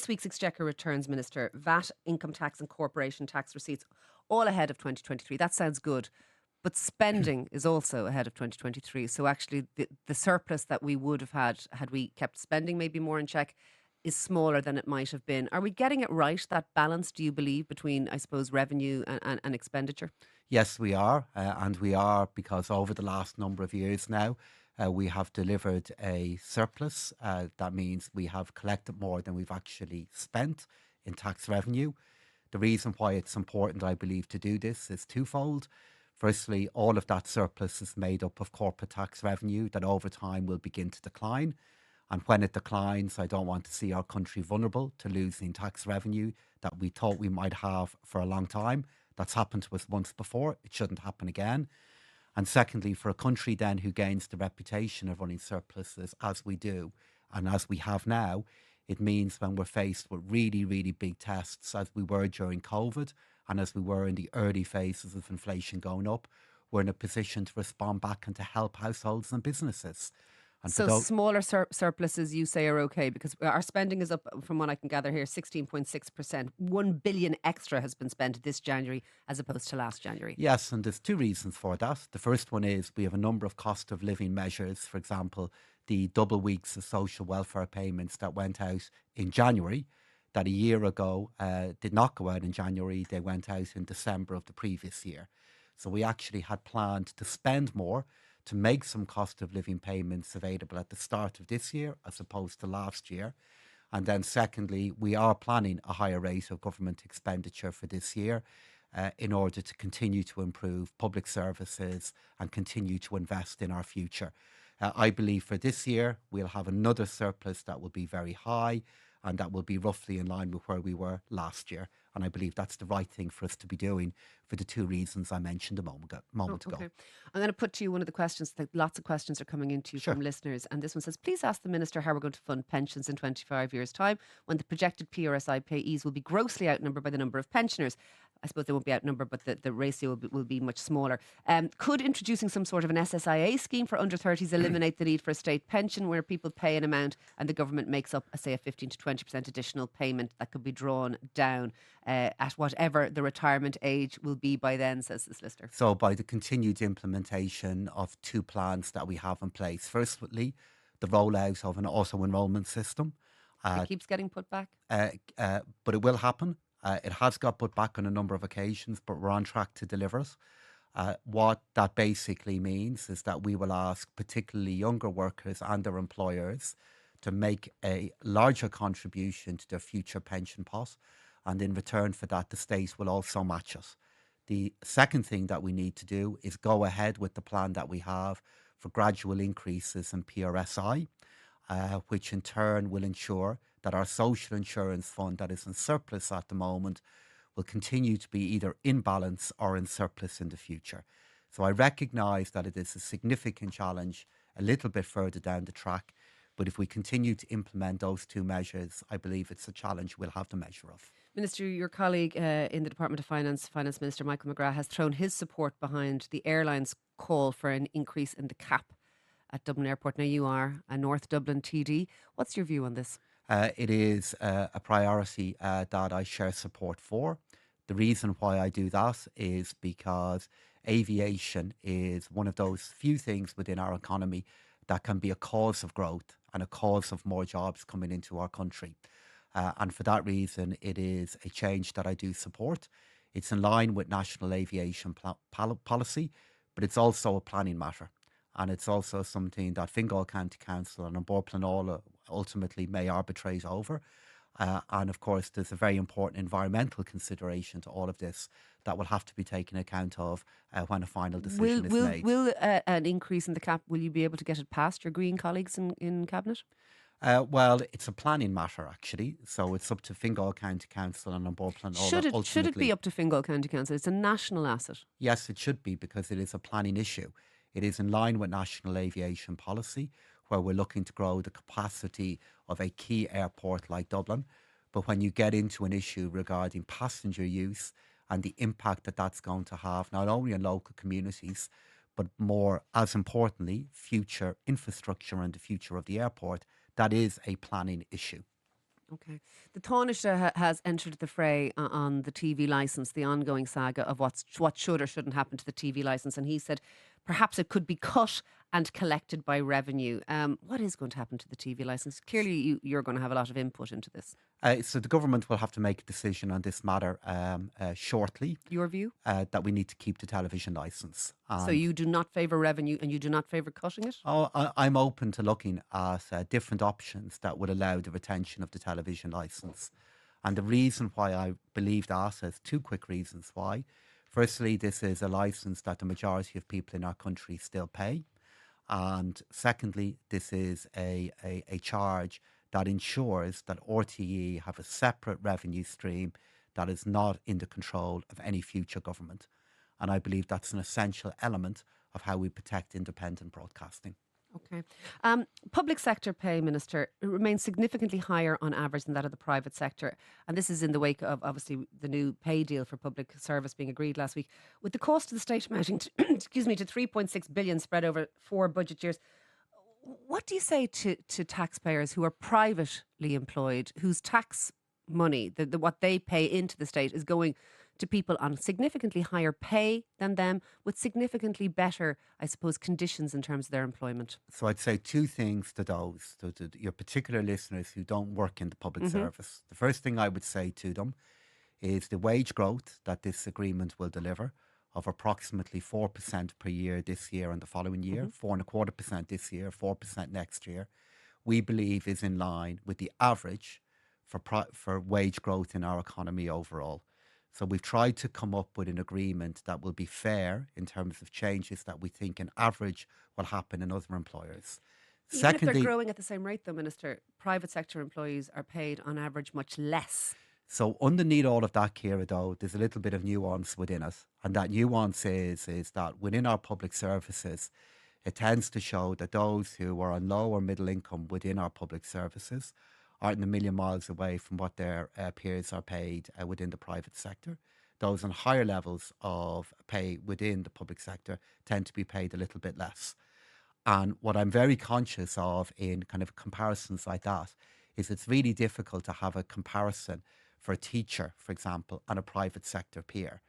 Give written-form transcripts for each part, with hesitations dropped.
this week's Exchequer returns, Minister, VAT, income tax and corporation tax receipts all ahead of 2023. That sounds good. But spending is also ahead of 2023. So actually, the surplus that we would have had we kept spending maybe more in check is smaller than it might have been. Are we getting it right, that balance, do you believe, between, I suppose, revenue and expenditure? Yes, we are, and we are because over the last number of years now, we have delivered a surplus. That means we have collected more than we've actually spent in tax revenue. The reason why it's important, I believe, to do this is twofold. Firstly, all of that surplus is made up of corporate tax revenue that over time will begin to decline. And when it declines, I don't want to see our country vulnerable to losing tax revenue that we thought we might have for a long time. That's happened to us once before. It shouldn't happen again. And secondly, for a country then who gains the reputation of running surpluses as we do and as we have now, it means when we're faced with really, really big tests, as we were during COVID and as we were in the early phases of inflation going up, we're in a position to respond back and to help households and businesses. And for So those, smaller surpluses, you say, are okay because our spending is up, from what I can gather here, 16.6%. 1 billion extra has been spent this January as opposed to last January. yes, and there's two reasons for that. The first one is we have a number of cost of living measures. For example, the double weeks of social welfare payments that went out in January, that a year ago did not go out in January. They went out in December of the previous year. So we actually had planned to spend more to make some cost of living payments available at the start of this year as opposed to last year. And then, secondly, we are planning a higher rate of government expenditure for this year in order to continue to improve public services and continue to invest in our future. I believe for this year, we'll have another surplus that will be very high and that will be roughly in line with where we were last year. And I believe that's the right thing for us to be doing for the two reasons I mentioned a Oh, moment ago. okay. I'm going to put to you one of the questions. That lots of questions are coming into you Sure. from listeners. And this one says, please ask the Minister how we're going to fund pensions in 25 years' time when the projected PRSI payees will be grossly outnumbered by the number of pensioners. I suppose they won't be outnumbered, but the ratio will be much smaller. Could introducing some sort of an SSIA scheme for under 30s eliminate the need for a state pension where people pay an amount and the government makes up, say, a 15 to 20% additional payment that could be drawn down at whatever the retirement age will be by then, says this listener. So, by the continued implementation of two plans that we have in place, firstly, the rollout of an auto enrolment system, It uh, keeps getting put back. uh, but it will happen. It has got put back on a number of occasions, but we're on track to deliver it. What that basically means is that we will ask particularly younger workers and their employers to make a larger contribution to their future pension pot. And in return for that, the state will also match it. The second thing that we need to do is go ahead with the plan that we have for gradual increases in PRSI, which in turn will ensure that our social insurance fund that is in surplus at the moment will continue to be either in balance or in surplus in the future. So I recognise that it is a significant challenge a little bit further down the track, but if we continue to implement those two measures, I believe it's a challenge we'll have to measure of. Minister, your colleague in the Department of Finance, Finance Minister Michael McGrath, has thrown his support behind the airline's call for an increase in the cap at Dublin Airport. Now, you are a North Dublin TD. What's your view on this? It is a priority that I share support for. The reason why I do that is because aviation is one of those few things within our economy that can be a cause of growth and a cause of more jobs coming into our country. And for that reason, it is a change that I do support. It's in line with national aviation policy, but it's also a planning matter. And it's also something that Fingal County Council and Bord Pleanála ultimately may arbitrate over. And of course, there's a very important environmental consideration to all of this that will have to be taken account of when a final Will decision is will made. will an increase in the cap? Will you be able to get it past your Green colleagues in cabinet? Well, it's a planning matter, actually. So it's up to Fingal County Council and Bord Pleanála Should it be ultimately. up to Fingal County Council? It's a national asset. Yes, it should be because it is a planning issue. It is in line with national aviation policy, where we're looking to grow the capacity of a key airport like Dublin. But when you get into an issue regarding passenger use and the impact that that's going to have, not only on local communities, but more as importantly, future infrastructure and the future of the airport, that is a planning issue. Okay. The Taoiseach has entered the fray on the TV licence, the ongoing saga of what should or shouldn't happen to the TV licence. And he said perhaps it could be cut and collected by revenue. What is going to happen to the TV licence? Clearly, you're going to have a lot of input into this. So the government will have to make a decision on this matter shortly, Your view? that we need to keep the television licence. So And you do not favour revenue and you do not favour cutting it? I'm open to looking at different options that would allow the retention of the television licence. And the reason why I believe that is two quick reasons why. Firstly, this is a licence that the majority of people in our country still pay. And secondly, this is a charge that ensures that RTE have a separate revenue stream that is not in the control of any future government. And I believe that's an essential element of how we protect independent broadcasting. Okay. Public sector pay, Minister, remains significantly higher on average than that of the private sector. And this is in the wake of obviously the new pay deal for public service being agreed last week. With the cost of the state amounting to, excuse me, to 3.6 billion spread over 4 budget years, what do you say to taxpayers who are privately employed, whose tax money, what they pay into the state, is going to people on significantly higher pay than them with significantly better, I suppose, conditions in terms of their employment? So I'd say two things to those, to your particular listeners who don't work in the public Hmm. service. The first thing I would say to them is the wage growth that this agreement will deliver of approximately 4% per year this year and the following year, Hmm. 4.25% this year, 4% next year, we believe is in line with the average for wage growth in our economy overall. So we've tried to come up with an agreement that will be fair in terms of changes that we think an average will happen in other employers. Even if they're Secondly, growing at the same rate, though, Minister, private sector employees are paid on average much less. so underneath all of that, Kira, though, there's a little bit of nuance within it. And that nuance is that within our public services, it tends to show that those who are on low or middle income within our public services aren't a million miles away from what their peers are paid within the private sector. Those on higher levels of pay within the public sector tend to be paid a little bit less. And what I'm very conscious of in kind of comparisons like that is it's really difficult to have a comparison for a teacher, for example, and a private sector peer.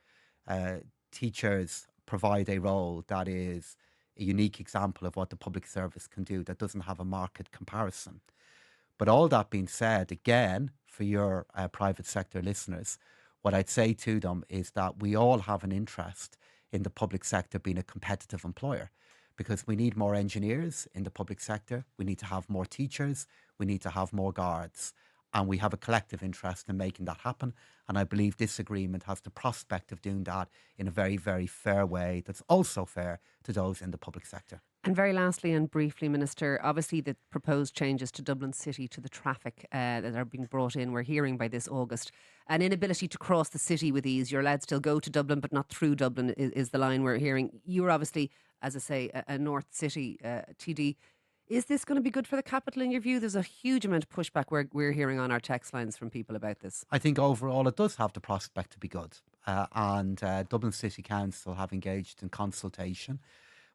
Uh, Teachers provide a role that is a unique example of what the public service can do that doesn't have a market comparison. But all that being said, again, for your private sector listeners, what I'd say to them is that we all have an interest in the public sector being a competitive employer because we need more engineers in the public sector. We need to have more teachers. We need to have more guards. And we have a collective interest in making that happen. And I believe this agreement has the prospect of doing that in a very, very fair way that's also fair to those in the public sector. And very lastly and briefly, Minister, obviously the proposed changes to Dublin City to the traffic that are being brought in, we're hearing by this August, an inability to cross the city with ease. You're allowed to still go to Dublin, but not through Dublin is the line we're hearing. You're obviously, as I say, a North City TD. Is this going to be good for the capital in your view? There's a huge amount of pushback we're hearing on our text lines from people about this. I think overall it does have the prospect to be good. And Dublin City Council have engaged in consultation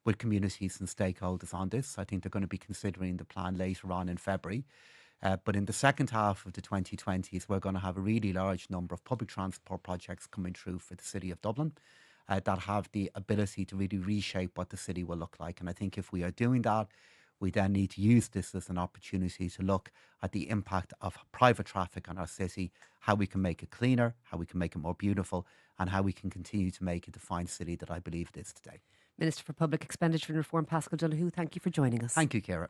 with communities and stakeholders on this. I think they're going to be considering the plan later on in February. But in the second half of the 2020s, we're going to have a really large number of public transport projects coming through for the City of Dublin that have the ability to really reshape what the city will look like. And I think if we are doing that, we then need to use this as an opportunity to look at the impact of private traffic on our city, how we can make it cleaner, how we can make it more beautiful, and how we can continue to make it the fine city that I believe it is today. Minister for Public Expenditure and Reform, Paschal Donohoe, thank you for joining us. Thank you, Ciara.